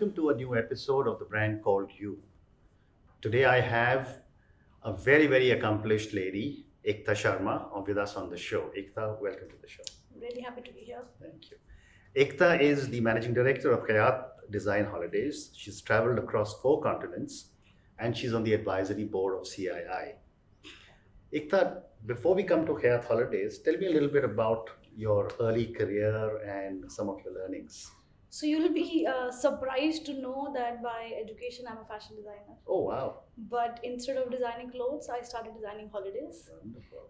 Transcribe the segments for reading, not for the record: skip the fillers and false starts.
welcome to a new episode of the brand called You. Today I have a very accomplished lady, Ekta Sharma, with us on the show. Ekta, welcome to the show. Really happy to be here. Thank you. Ekta is the managing director of Khyaath Design Holidays. She's traveled across 4 continents and she's on the advisory board of CII. Ekta, before we come to Khyaath Holidays, tell me a little bit about your early career and some of your learnings. So you'll be surprised to know that by education I'm a fashion designer. Oh, wow. But instead of designing clothes, I started designing holidays. Wonderful.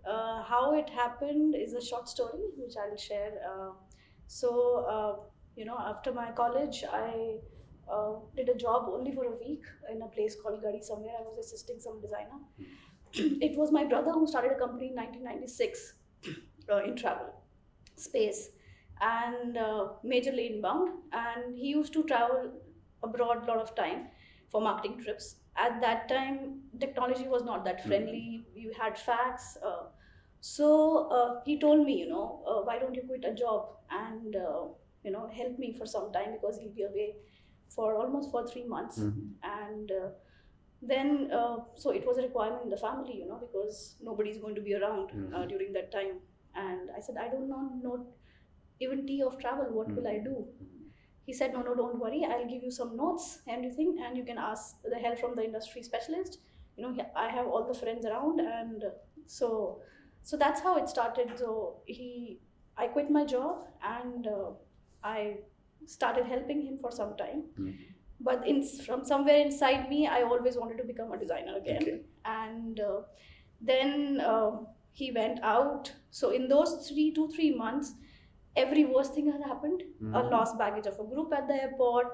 How it happened is a short story which I'll share. After my college, I did a job only for a week in a place called Gadi somewhere. I was assisting some designer. It was my brother who started a company in 1996 in travel space and majorly inbound, and he used to travel abroad a lot of time for marketing trips. At that time technology was not that friendly. You had fax. He told me, why don't you quit a job and help me for some time, because he'll be away for almost for 3 months. And then so it was a requirement in the family, because nobody's going to be around during that time. And I said, I don't know even tea of travel, what will I do? He said, no, don't worry, I'll give you some notes, everything, and you can ask the help from the industry specialist. I have all the friends around. And so that's how it started. So I quit my job and I started helping him for some time. But from somewhere inside me, I always wanted to become a designer again. Okay. And then he went out. So in those 2 to 3 months, every worst thing had happened. A lost baggage of a group at the airport,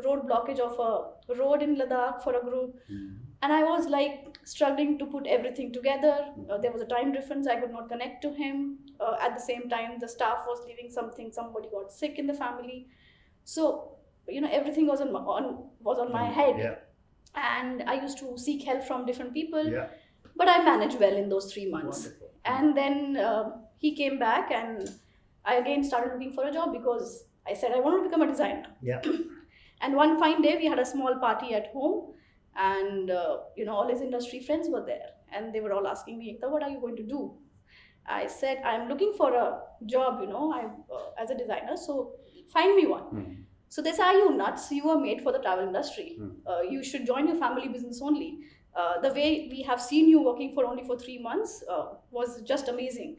road blockage of a road in Ladakh for a group. And I was like struggling to put everything together. There was a time difference. I could not connect to him. At the same time, the staff was leaving something. Somebody got sick in the family. So, everything was on my head. Yeah. And I used to seek help from different people. Yeah. But I managed well in those 3 months. Wonderful. And then he came back and I again started looking for a job, because I said I want to become a designer. Yeah. And one fine day we had a small party at home, and all his industry friends were there, and they were all asking me, Ekta, what are you going to do? I said, I'm looking for a job, as a designer, so find me one. So they said, are you nuts? You are made for the travel industry. You should join your family business only. The way we have seen you working for only 3 months was just amazing.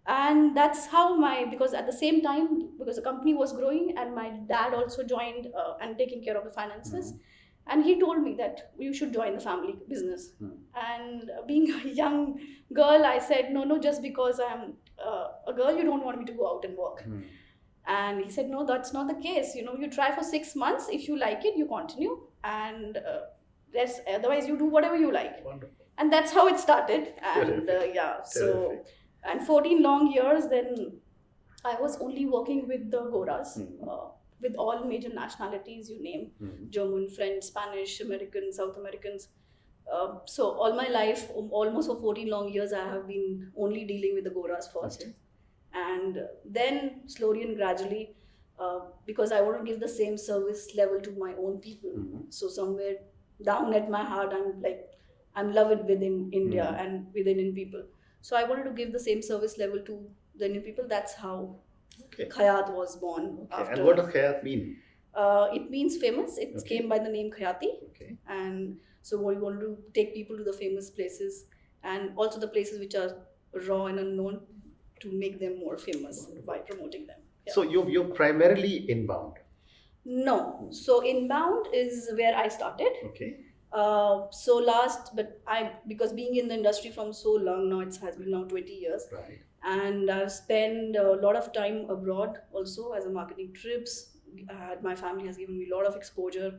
And that's how because at the same time, because the company was growing and my dad also joined and taking care of the finances. And he told me that you should join the family business. And being a young girl, I said, no, just because I'm a girl, you don't want me to go out and work. And he said, no, that's not the case. You try for 6 months. If you like it, you continue. And otherwise you do whatever you like. Wonderful. And that's how it started. And Terrific. And 14 long years, then I was only working with the Goras, with all major nationalities you name, German, French, Spanish, American, South Americans. So all my life, almost for 14 long years, I have been only dealing with the Goras first. Okay. And then slowly and gradually, because I want to give the same service level to my own people. So somewhere down at my heart, I'm loved within India and within Indian people. So I wanted to give the same service level to the Indian people. That's how Khyaath was born. Okay. And what does Khyaath mean? It means famous. It came by the name Khyaathi. Okay. And so what we want to do, take people to the famous places and also the places which are raw and unknown, to make them more famous by promoting them. Yeah. So you're primarily inbound. No. So inbound is where I started. Okay. Because being in the industry from so long now, it has been now 20 years. Right. And I've spent a lot of time abroad also as a marketing trips. My family has given me a lot of exposure.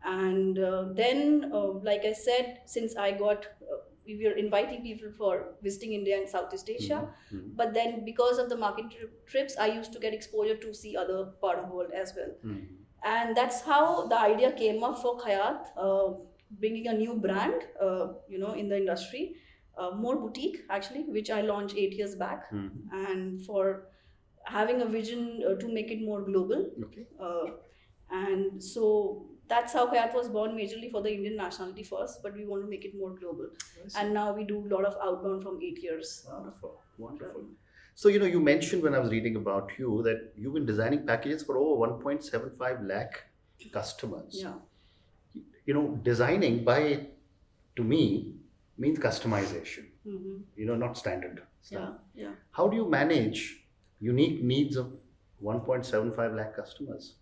And then, like I said, since I got, we were inviting people for visiting India and Southeast Asia. But then because of the marketing trips, I used to get exposure to see other part of the world as well. And that's how the idea came up for Khyaath, bringing a new brand, in the industry, more boutique actually, which I launched 8 years back. And having a vision to make it more global. Okay. And so that's how Khyaath was born, majorly for the Indian nationality first, but we want to make it more global. And now we do a lot of outbound from 8 years. Wonderful, wonderful. So, you mentioned when I was reading about you that you've been designing packages for over 1.75 lakh customers. Yeah. Designing to me, means customization, Mm-hmm. not standard stuff. Yeah. How do you manage unique needs of 1.75 lakh customers?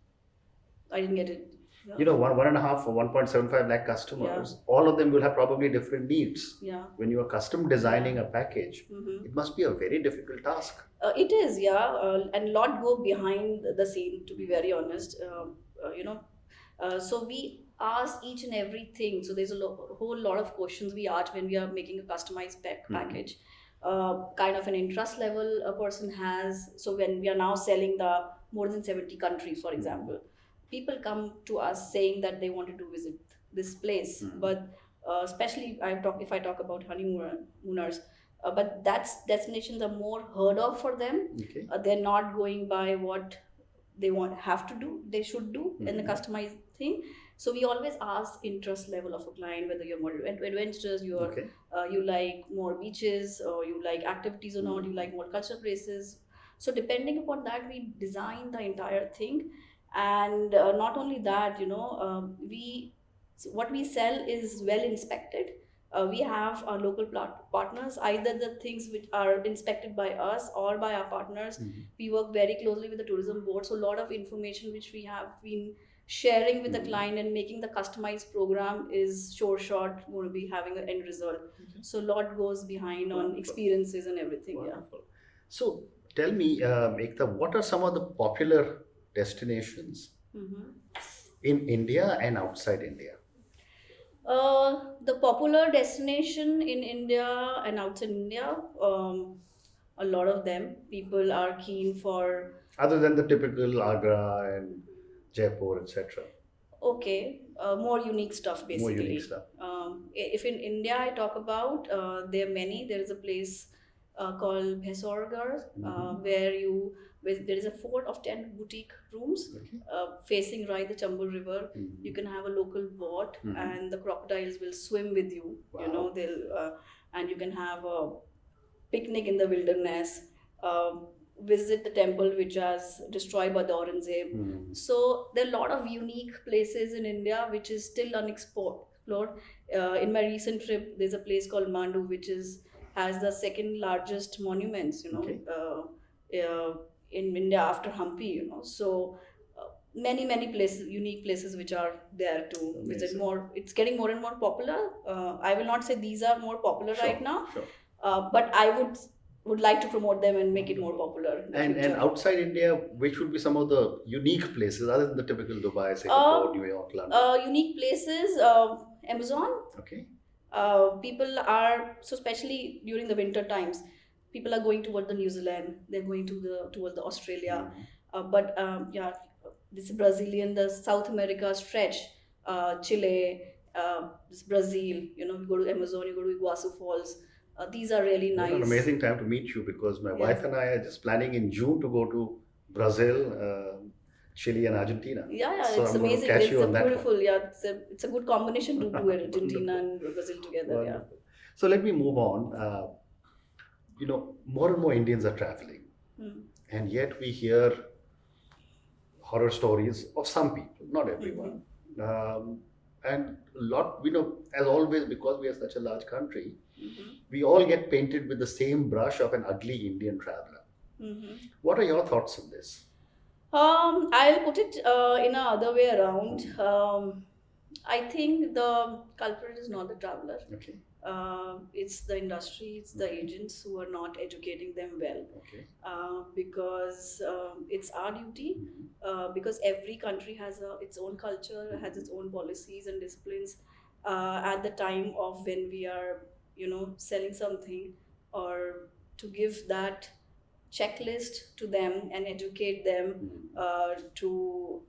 I didn't get it. Yeah. One and a half or 1.75 lakh customers, all of them will have probably different needs. Yeah. When you are custom designing a package, Mm-hmm. it must be a very difficult task. It is, yeah, and lot go behind the scene, to be very honest. So we ask each and everything. So there's a whole lot of questions we ask when we are making a customized package. Kind of an interest level a person has. So when we are now selling the more than 70 countries, for example, people come to us saying that they wanted to visit this place, but especially if I talk about honeymooners. But that's destinations are more heard of for them. Okay. They're not going by what they have to do, they should do in the customized thing. So we always ask interest level of a client, whether you're more adventurous, you like more beaches, or you like activities or not, you like more cultural places. So depending upon that, we design the entire thing. And not only that, what we sell is well inspected. We have our local partners, either the things which are inspected by us or by our partners. We work very closely with the tourism board, so a lot of information which we have been sharing with the client and making the customized program is sure shot going to be having an end result. So a lot goes behind on experiences and everything. Wonderful. So tell me, Ekta, what are some of the popular destinations in India and outside India? The popular destination in India and outside India, a lot of them, people are keen for. Other than the typical Agra and Jaipur, etc. Okay, more unique stuff basically. More unique stuff. If in India I talk about, there are many. There is a place called Bhesorgarh, where there is a fort of 10 boutique rooms facing right the Chambal River. You can have a local boat, and the crocodiles will swim with you. Wow. They'll and you can have a picnic in the wilderness. Visit the temple which was destroyed by the Aurangzeb. So there are a lot of unique places in India which is still unexplored. In my recent trip, there's a place called Mandu, which has the second largest monuments. In India after Hampi. So many places, unique places which are there to visit. More, it's getting more and more popular. I will not say these are more popular right now, but I would like to promote them and make it more popular. And outside India, which would be some of the unique places other than the typical Dubai, Singapore, New York, London? Unique places, Amazon. Okay. People are, so especially during the winter times, people are going toward the New Zealand. They're going toward the Australia. This Brazilian, the South America stretch, Chile, this Brazil. You go to Amazon, you go to Iguazu Falls. These are really nice. What an amazing time to meet you, because my wife and I are just planning in June to go to Brazil, Chile and Argentina. So it's I'm amazing. Catch you on that beautiful. one. It's a good combination to do Argentina and Brazil together. Wonderful. So let me move on. More and more Indians are traveling, and yet we hear horror stories of some people, not everyone. And a lot, as always, because we are such a large country, we all get painted with the same brush of an ugly Indian traveler. What are your thoughts on this? I'll put it in a other way around. I think the culprit is not the traveler. Okay. It's the industry, it's the agents who are not educating them well. Okay. Because it's our duty, because every country has its own culture, has its own policies and disciplines. At the time of when we are, selling something, or to give that checklist to them and educate them to,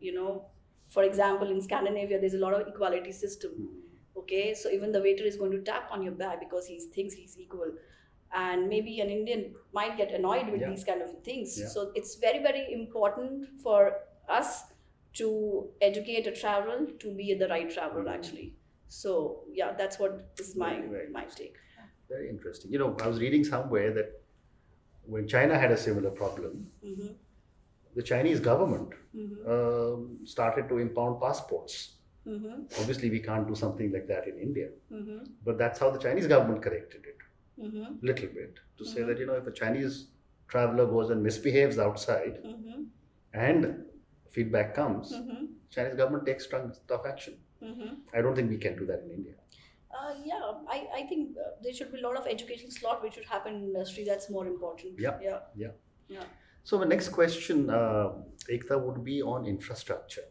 for example, in Scandinavia, there's a lot of equality system. Okay, so even the waiter is going to tap on your back because he thinks he's equal. and maybe an Indian might get annoyed with Yeah. these kind of things. Yeah. So it's very, very important for us to educate a traveler to be the right traveler, actually. So yeah, that's what is my Very, very my interesting. take. Very interesting. I was reading somewhere that when China had a similar problem, Mm-hmm. the Chinese government Mm-hmm. started to impound passports. Mm-hmm. Obviously, we can't do something like that in India, Mm-hmm. but that's how the Chinese government corrected it Mm-hmm. little bit to say Mm-hmm. that if a Chinese traveler goes and misbehaves outside Mm-hmm. and feedback comes, Mm-hmm. Chinese government takes tough action. Mm-hmm. I don't think we can do that in India. Yeah, I think there should be a lot of education slot which should happen in industry. That's more important. Yeah. Yeah. Yeah. Yeah. So the next question, Ekta, would be on infrastructure.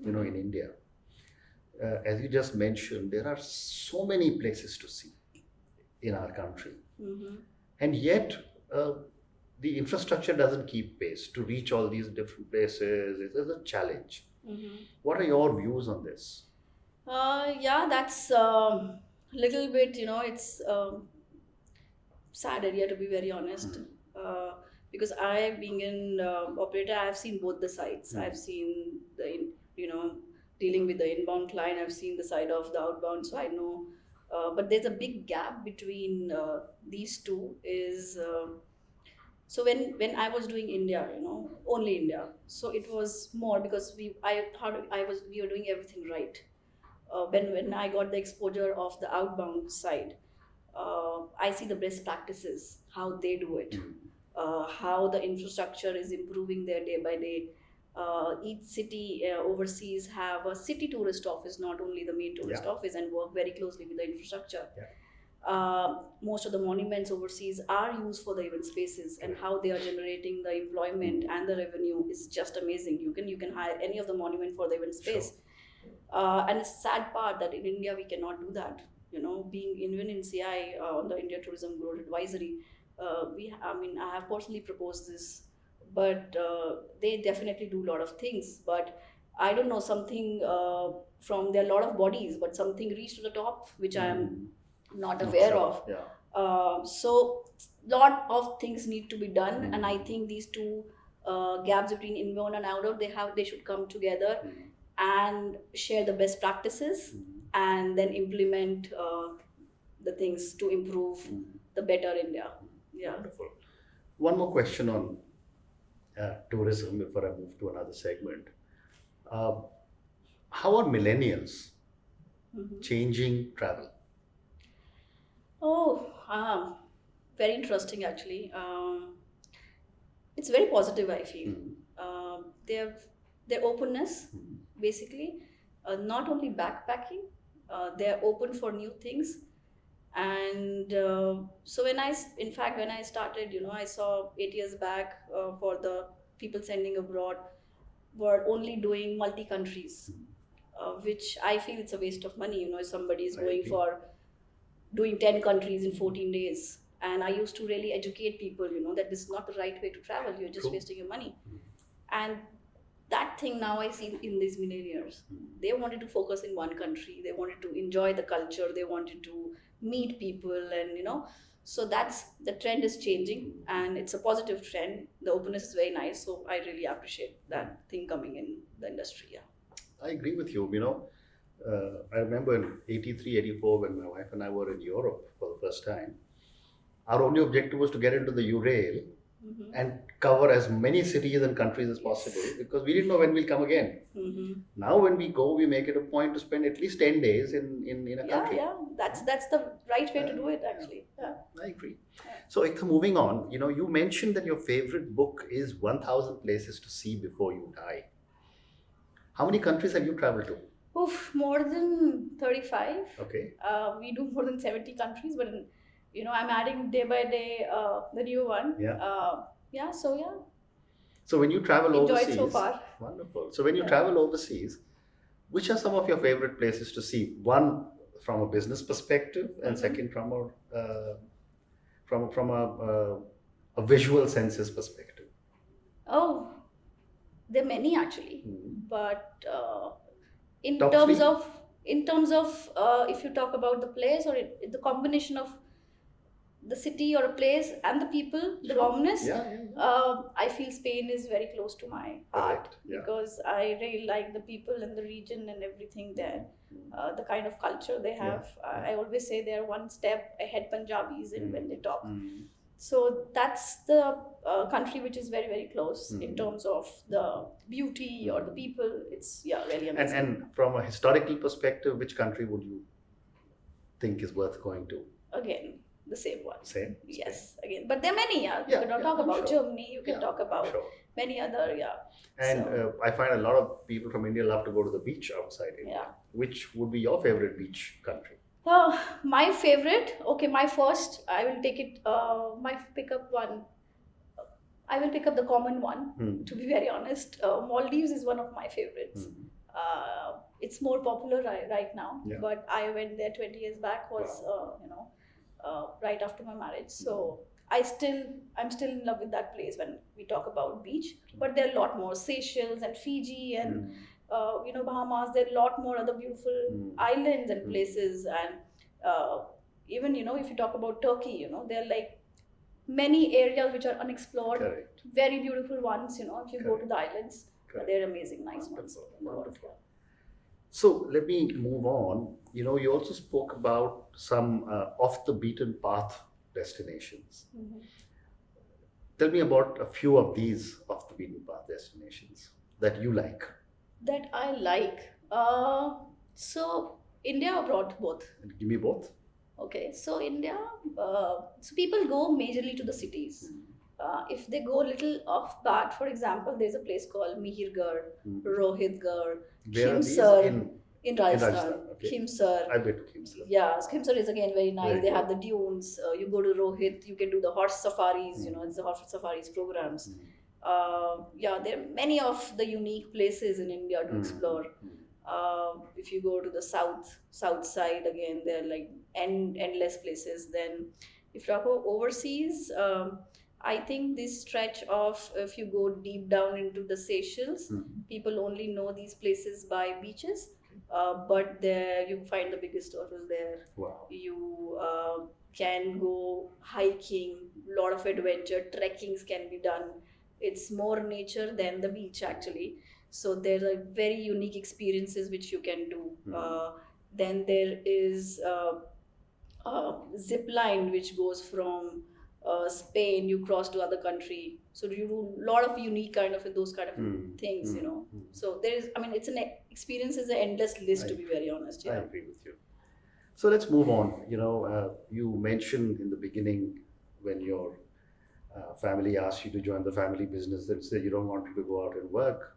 In India, as you just mentioned, there are so many places to see in our country, Mm-hmm. and yet uh, the infrastructure doesn't keep pace to reach all these different places. It is a challenge. Mm-hmm. What are your views on this? Yeah, that's little bit, it's sad area to be very honest. Uh, because I, being an operator, I've seen both the sides. Mm. I've seen dealing with the inbound client. I've seen the side of the outbound, so I know. But there's a big gap between these two. Is so when I was doing India, only India. So it was more because I thought we were doing everything right. When I got the exposure of the outbound side, I see the best practices, how they do it, how the infrastructure is improving there day by day. Each city overseas have a city tourist office, not only the main tourist Yeah. office, and work very closely with the infrastructure. Yeah. Most of the monuments overseas are used for the event spaces, and how they are generating the employment and the revenue is just amazing. You can hire any of the monument for the event space. And it's a sad part that in India we cannot do that. Being even in CI, on the India Tourism Growth Advisory, I have personally proposed this, but they definitely do a lot of things. But I don't know, something from there are a lot of bodies, but something reached to the top which I am not Not aware sure. of. Yeah. So lot of things need to be done, Mm. and I think these two gaps between inbound and outbound, they should come together and share the best practices, and then implement the things to improve the better India. Yeah. Wonderful. One more question on tourism before I move to another segment. Uh, how are millennials Mhm. changing travel? Oh, very interesting actually. It's very positive, I feel. Mm. Their openness, basically, not only backpacking, they're open for new things. And so in fact, when I started, I saw 8 years back, for the people sending abroad were only doing multi countries, which I feel it's a waste of money. If somebody is I going agree. for doing 10 countries in 14 days. And I used to really educate people, that this is not the right way to travel. You're just True. wasting your money. And that thing now I see in these millennials. They wanted to focus in one country. They wanted to enjoy the culture. They wanted to meet people, and so that's the trend is changing, and it's a positive trend. The openness is very nice, so I really appreciate that thing coming in the industry. Yeah. I agree with you. I remember in 83, 84, when my wife and I were in Europe for the first time, our only objective was to get into the Eurail Mm-hmm. and cover as many cities and countries as possible, because we didn't know when we'll come again. Mm-hmm. Now, when we go, we make it a point to spend at least 10 days in a Yeah, country. yeah, that's the right way to do it, actually. Yeah. I agree. So, Ekta, moving on, you mentioned that your favorite book is 1000 Places to See Before You Die. How many countries have you traveled to? Oof, more than 35. Okay. We do more than 70 countries, but I'm adding day by day the new one. Yeah. Yeah, so yeah, So, when you travel enjoyed overseas, so far. wonderful. So, when you Yeah. travel overseas, which are some of your favorite places to see? One, from a business perspective, and Mhm. second, from a visual senses perspective. Oh, there are many actually, Mhm. but in Top terms three? of in terms of if you talk about the place, or the combination of the city or a place and the people, the Sure. warmness. Yeah. I feel Spain is very close to my heart Correct. Yeah. because I really like the people and the region and everything there. The kind of culture they have. I always say they're one step ahead Punjabis in when they talk. So that's the country which is very, very close in terms of the beauty or the people. It's really amazing. And from a historical perspective, which country would you think is worth going to? Again, the same one. Same? Yes, again. But there are many, You Yeah, cannot yeah, talk I'm about sure. Germany, you can Yeah, talk about Sure. many other, And So, I find a lot of people from India love to go to the beach outside India. yeah. Which would be your favorite beach country? My favorite, okay, my first, I will take it, my pick up one. I will pick up the common one, to be very honest. Maldives is one of my favorites. It's more popular right now, Yeah. but I went there 20 years back, was, right after my marriage. So I'm still in love with that place when we talk about beach. But there are a lot more Seychelles and Fiji and Bahamas. There are a lot more other beautiful islands and places, and even if you talk about Turkey, there are like many areas which are unexplored. Correct. Very beautiful ones. If you go to Correct. the islands, Correct. they're amazing, nice ones. Wonderful. So let me move on. You also spoke about some off the beaten path destinations. Tell me about a few of these off the beaten path destinations that you like. That I like. So India abroad, both. And give me both. Okay, so India, so people go majorly to the cities. If they go a little off that, for example, there's a place called Mihirgarh, Rohitgarh, Where are these? Khimsar In in Rajasthan. Rajasthan, okay. Khimsar. I've been to Khyaath. Yeah, Khimsar is again very nice. Very They good. have the dunes. You go to Rohit, you can do the horse safaris. It's the horse safaris programs. There are many of the unique places in India to explore. If you go to the south side again, there are like endless places. Then if you talk about overseas, I think this stretch of, if you go deep down into the Seychelles, people only know these places by beaches, but there you find the biggest turtle there. Wow. You can go hiking, lot of adventure, trekkings can be done. It's more nature than the beach actually. So there are very unique experiences which you can do. Then there is zip line which goes from Spain, you cross to other country. So you do a lot of unique kind of those kind of things. So there is, it's an experience is an endless list, to be very honest. I Yeah. agree with you. So let's move on. You mentioned in the beginning when your family asked you to join the family business, they said you don't want you to go out and work.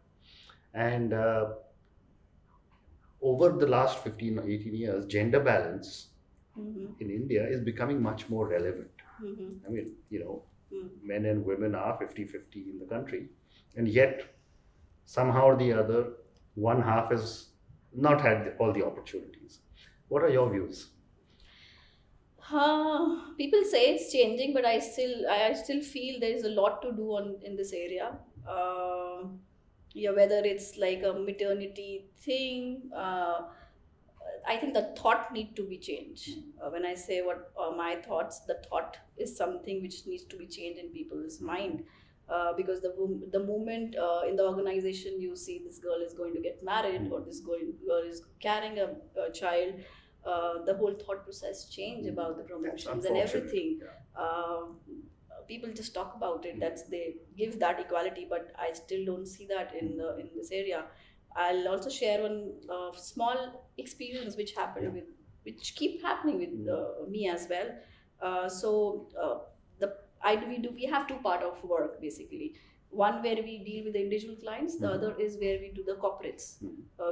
And over the last 15 or 18 years, gender balance in India is becoming much more relevant. Men and women are 50-50 in the country. And yet, somehow or the other, one half has not had all the opportunities. What are your views? People say it's changing, but I still feel there is a lot to do in this area. Whether it's like a maternity thing, I think the thought need to be changed. When I say what are my thoughts, the thought is something which needs to be changed in people's mind. Because the moment in the organization you see this girl is going to get married or this girl is carrying a child, the whole thought process change about the promotions and everything. People just talk about it. They give that equality, but I still don't see that in this area. I'll also share one small experience which happened which keep happening with me as well. We have two part of work basically. One where we deal with the individual clients, the other is where we do the corporates,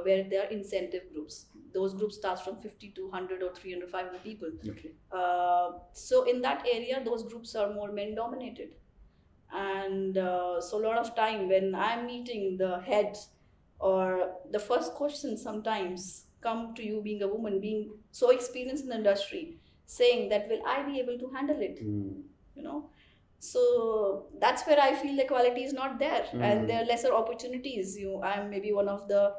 where there are incentive groups. Those groups start from 50 to 100 or 300, 500 people. Okay. So in that area, those groups are more men dominated. And so a lot of time when I'm meeting the heads, or the first question sometimes come to you being a woman, being so experienced in the industry, saying that will I be able to handle it? So that's where I feel the quality is not there, and there are lesser opportunities. I'm maybe one of the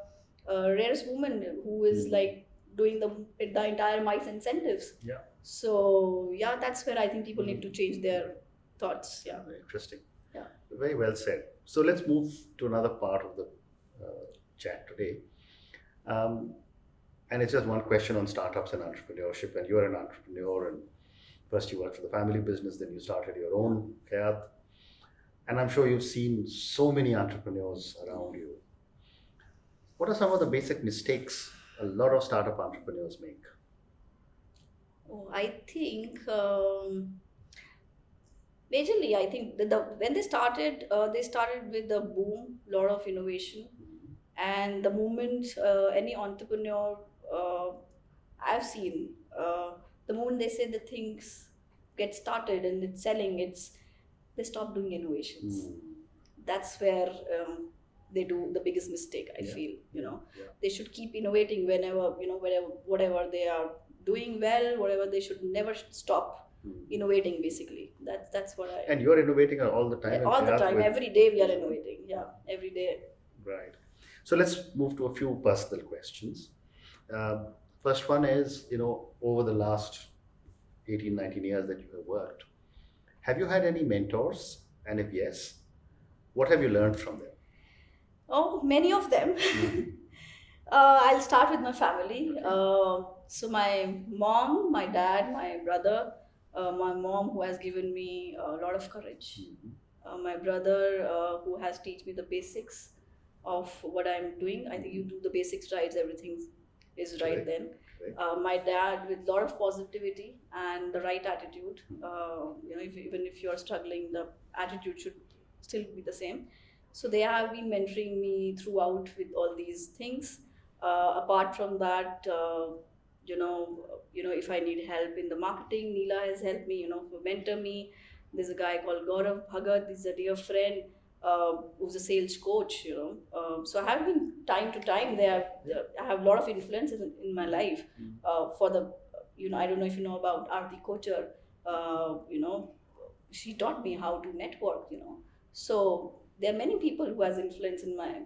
rarest women who is like doing the entire MICE incentives. Yeah. So yeah, that's where I think people need to change their thoughts. Yeah. Very interesting. Yeah. Very well said. So let's move to another part of the chat today. Um, and it's just one question on startups and entrepreneurship. And you're an entrepreneur, and first you worked for the family business, then you started your own Khyaath. And I'm sure you've seen so many entrepreneurs around you. What are some of the basic mistakes a lot of startup entrepreneurs make? Oh, I think majorly, I think when they started with the boom, lot of innovation, and the moment any entrepreneur I've seen, the moment they say the things get started and it's selling, they stop doing innovations. Mm. That's where they do the biggest mistake. I Yeah. feel Yeah. they should keep innovating whenever whatever they are doing well, whatever they should never stop innovating. Basically, that's what I And you're innovating all the time. all the Khyaath time, with- every day we are innovating. Yeah, every day. Right. So let's move to a few personal questions. First one is, over the last 18, 19 years that you have worked, have you had any mentors? And if yes, what have you learned from them? Oh, many of them. I'll start with my family. So my mom, my dad, my brother, my mom who has given me a lot of courage. My brother who has teach me the basics of what I'm doing. I think you do the basics right, everything is right Correct. then. Correct. My dad with a lot of positivity and the right attitude. Even if you're struggling, the attitude should still be the same. So they have been mentoring me throughout with all these things. Apart from that, if I need help in the marketing, Neela has helped me, mentor me. There's a guy called Gaurav Bhagat. He's a dear friend who's a sales coach. So I have been time to time. I have a lot of influences in my life. For the, I don't know if you know about Aarti Kochar. She taught me how to network. So there are many people who has influence in my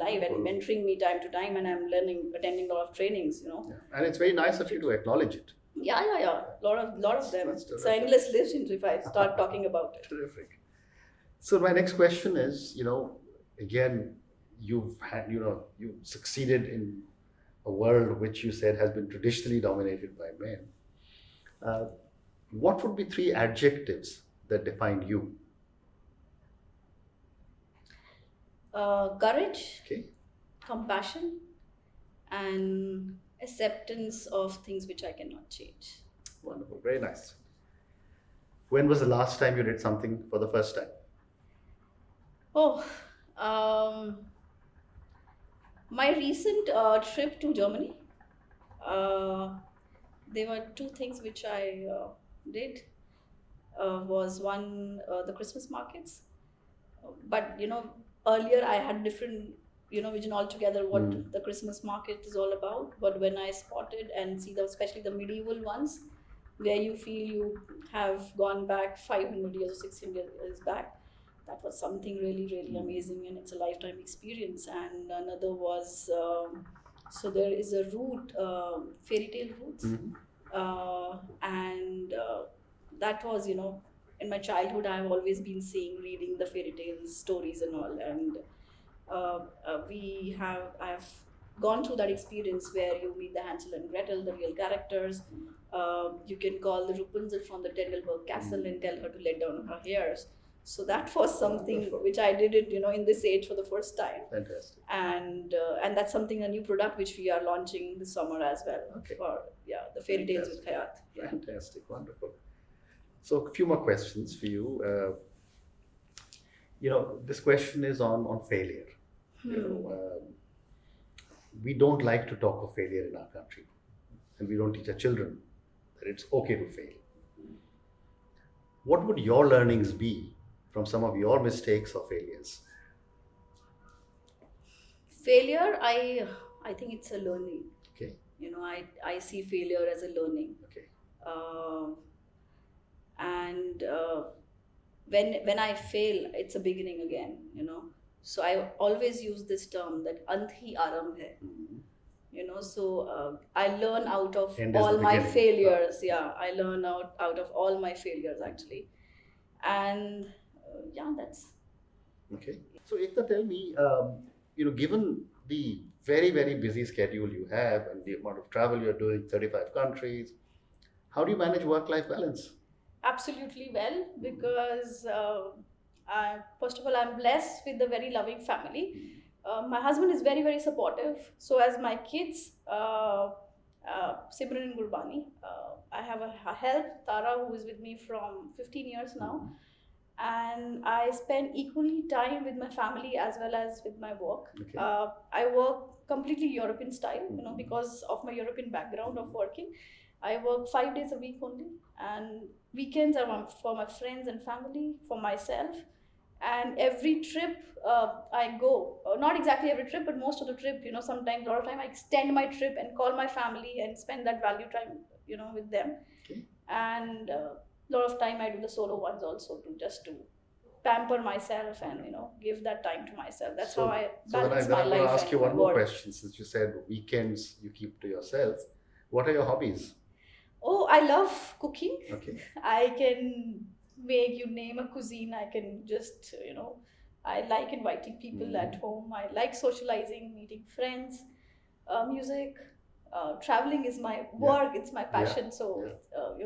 life and mentoring me time to time, and I'm learning, attending a lot of trainings. Yeah. And it's very nice of you to acknowledge it. Yeah. Lot of them. That's It's terrific. an endless list if I start talking about it. Terrific. So my next question is, again, you've succeeded in a world which you said has been traditionally dominated by men. What would be 3 adjectives that define you? Courage, Okay. compassion, and acceptance of things which I cannot change. Wonderful. Very nice. When was the last time you did something for the first time? Oh, my recent trip to Germany. There were 2 things which I did. Was one the Christmas markets, but earlier I had different vision altogether what the Christmas market is all about. But when I spotted and see especially the medieval ones, where you feel you have gone back 500 years or 600 years back, that was something really, really amazing, and it's a lifetime experience. And another was so there is a route, fairy tale routes, and that was in my childhood I've always been reading the fairy tales stories and all, and I've gone through that experience where you meet the Hansel and Gretel, the real characters. You can call the Rapunzel from the Tendelberg Castle and tell her to let down her hairs. So that was something Wonderful. which I did it, in this age for the first time, Fantastic. and that's something, a new product which we are launching this summer as well. Okay. For the fairy tales with Khyaath. Yeah. Fantastic. Wonderful. So a few more questions for you. This question is on failure. We don't like to talk of failure in our country, and we don't teach our children that it's okay to fail. What would your learnings be from some of your mistakes or failures? Failure, I think it's a learning. Okay. I see failure as a learning. Okay. And when I fail, it's a beginning again. So I always use this term that anthi aaramb hai. So I learn out of End is the all my beginning. failures. Yeah, I learn out of all my failures actually. And yeah, that's Okay. So, Ekta, tell me, given the very, very busy schedule you have and the amount of travel you're doing, 35 countries, how do you manage work-life balance? absolutely well, because first of all, I'm blessed with a very loving family. My husband is very, very supportive. So as my kids, Simran and Gurbani, I have a help, Tara, who is with me from 15 years now. And I spend equally time with my family as well as with my work. Okay. I work completely European style, because of my European background of working. I work 5 days a week only, and weekends are for my friends and family, for myself. And every trip I go, not exactly every trip, but most of the trip, sometimes, a lot of time, I extend my trip and call my family and spend that value time, with them. Okay. And a lot of time I do the solo ones also, to just to pamper myself and give that time to myself. That's how I So then balance then my I'm going to life ask you and my one more work. question. Since you said weekends you keep to yourself, what are your hobbies? Oh, I love cooking. Okay. I can make you name a cuisine. I can just, I like inviting people at home. I like socializing, meeting friends, music. Traveling is my work. It's my passion. So,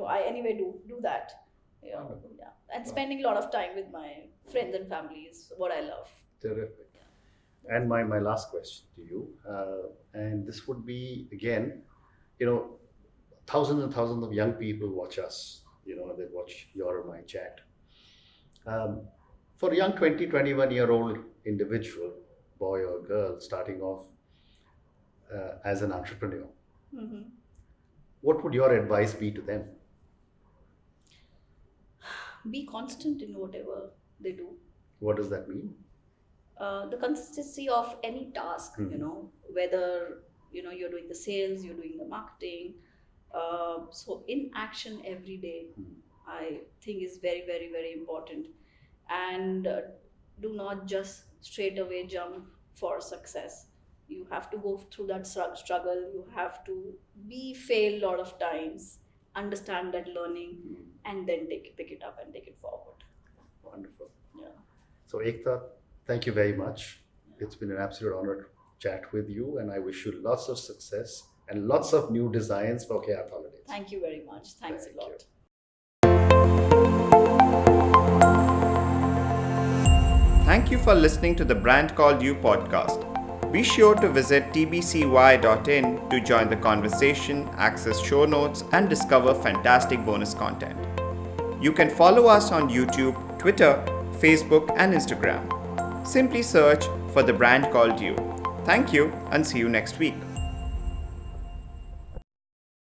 I anyway do that. Wonderful. Yeah. And spending a lot of time with my friends and family is what I love. Terrific. And my last question to you, and this would be again, thousands and thousands of young people watch us, they watch your or my chat. For a young 20, 21-year-old individual, boy or girl, starting off as an entrepreneur, Hmm. what would your advice be to them? Be constant in whatever they do. What does that mean? The consistency of any task, whether you're doing the sales, you're doing the marketing. So in action every day, I think is very, very, very important. And do not just straight away jump for success. You have to go through that struggle. You have to be fail a lot of times, understand that learning, and then pick it up and take it forward. Wonderful. Yeah. So, Ekta, thank you very much. It's been an absolute honor to chat with you, and I wish you lots of success and lots of new designs for Khyaath Holidays. Thank you very much. Thanks Thank a lot. Thank you for listening to the Brand Called You podcast. Be sure to visit tbcy.in to join the conversation, access show notes, and discover fantastic bonus content. You can follow us on YouTube, Twitter, Facebook, and Instagram. Simply search for The Brand Called You. Thank you and see you next week.